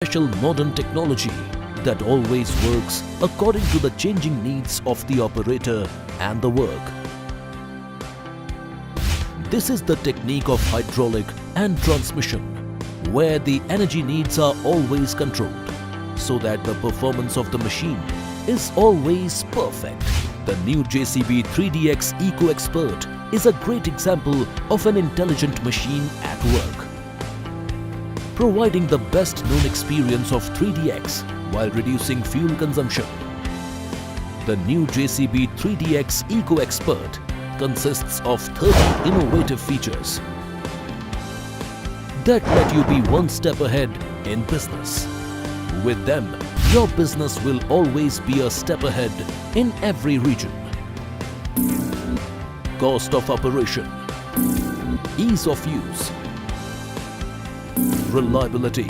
special modern technology that always works according to the changing needs of the operator and the work. This is the technique of hydraulic and transmission, where the energy needs are always controlled, so that the performance of the machine is always perfect. The new JCB 3DX EcoXPERT is a great example of an intelligent machine at work, providing the best known experience of 3DX while reducing fuel consumption. The new JCB 3DX EcoXPERT consists of 30 innovative features that let you be one step ahead in business. With them, your business will always be a step ahead in every region. Cost of operation, ease of use, reliability,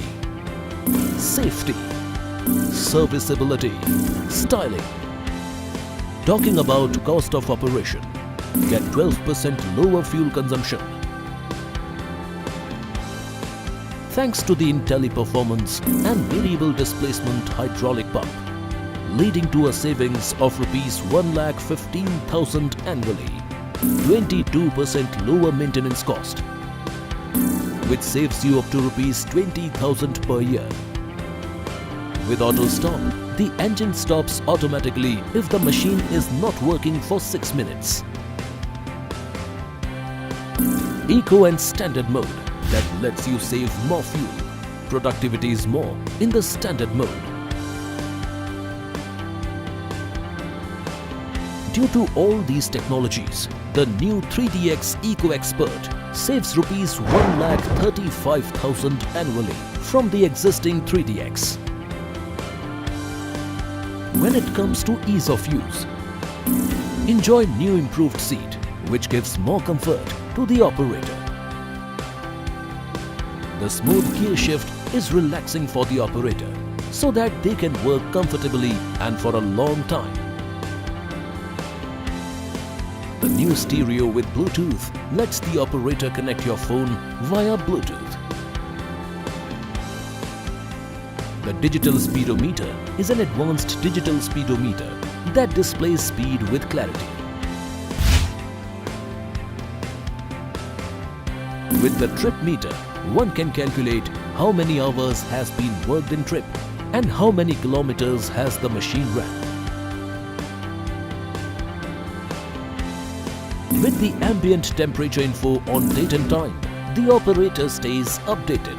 safety, serviceability, styling. Talking about cost of operation, get 12% lower fuel consumption thanks to the IntelliPerformance and variable displacement hydraulic pump, leading to a savings of Rs 1,15,000 annually, 22% lower maintenance cost, which saves you up to Rs 20,000 per year. With auto stop, the engine stops automatically if the machine is not working for 6 minutes. Eco and standard mode that lets you save more fuel. Productivity is more in the standard mode. Due to all these technologies, the new 3DX EcoXPERT saves Rs 1,35,000 annually from the existing 3DX. When it comes to ease of use, enjoy new improved seat, which gives more comfort to the operator. The smooth gear shift is relaxing for the operator so that they can work comfortably and for a long time. The new stereo with Bluetooth lets the operator connect your phone via Bluetooth. The digital speedometer is an advanced digital speedometer that displays speed with clarity. With the trip meter, one can calculate how many hours has been worked in trip and how many kilometers has the machine ran. With the ambient temperature info on date and time, the operator stays updated.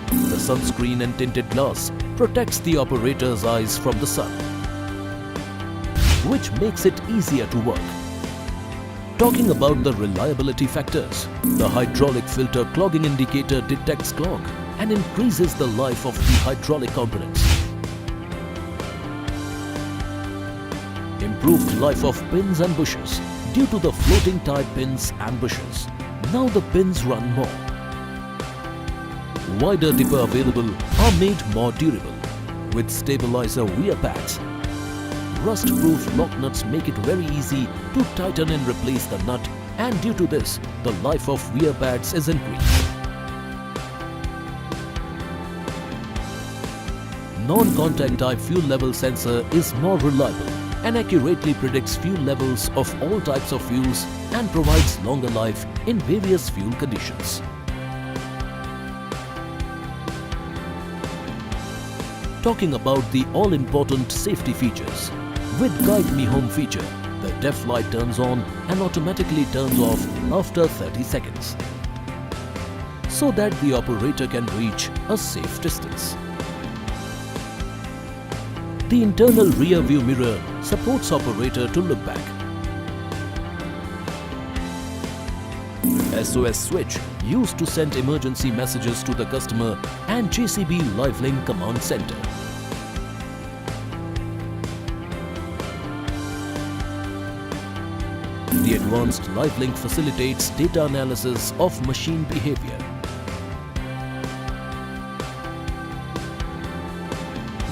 The sunscreen and tinted glass protects the operator's eyes from the sun, which makes it easier to work. Talking about the reliability factors, the hydraulic filter clogging indicator detects clog and increases the life of the hydraulic components. Improved life of pins and bushes due to the floating type pins and bushes. Now the pins run more. Wider dipper available are made more durable with stabilizer wear pads. Rust-proof lock nuts make it very easy to tighten and replace the nut, and due to this, the life of wear pads is increased. Non-contact type fuel level sensor is more reliable and accurately predicts fuel levels of all types of fuels and provides longer life in various fuel conditions. Talking about the all-important safety features, with Guide Me Home feature, the DEF light turns on and automatically turns off after 30 seconds, so that the operator can reach a safe distance. The internal rear view mirror supports operator to look back. SOS switch used to send emergency messages to the customer and JCB LiveLink command center. The advanced LiveLink facilitates data analysis of machine behavior.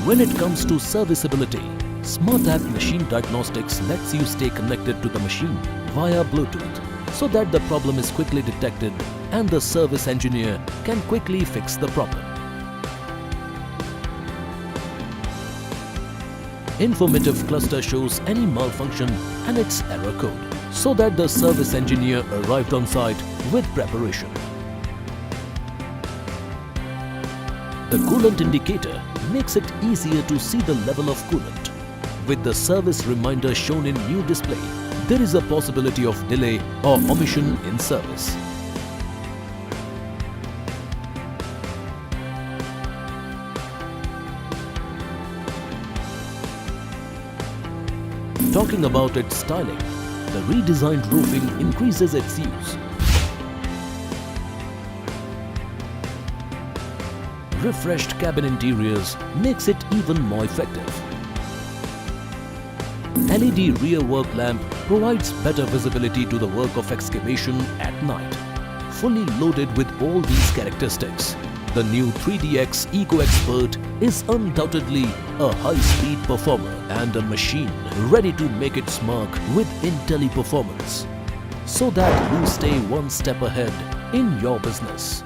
When it comes to serviceability, Smart App Machine Diagnostics lets you stay connected to the machine via Bluetooth so that the problem is quickly detected and the service engineer can quickly fix the problem. Informative cluster shows any malfunction and its error code, so that the service engineer arrived on site with preparation. The coolant indicator makes it easier to see the level of coolant. With the service reminder shown in new display, there is a possibility of delay or omission in service. Talking about its styling, the redesigned roofing increases its use. Refreshed cabin interiors makes it even more effective. LED rear work lamp provides better visibility to the work of excavation at night. Fully loaded with all these characteristics, the new 3DX EcoXPERT is undoubtedly a high-speed performer and a machine ready to make its mark with IntelliPerformance, so that you stay one step ahead in your business.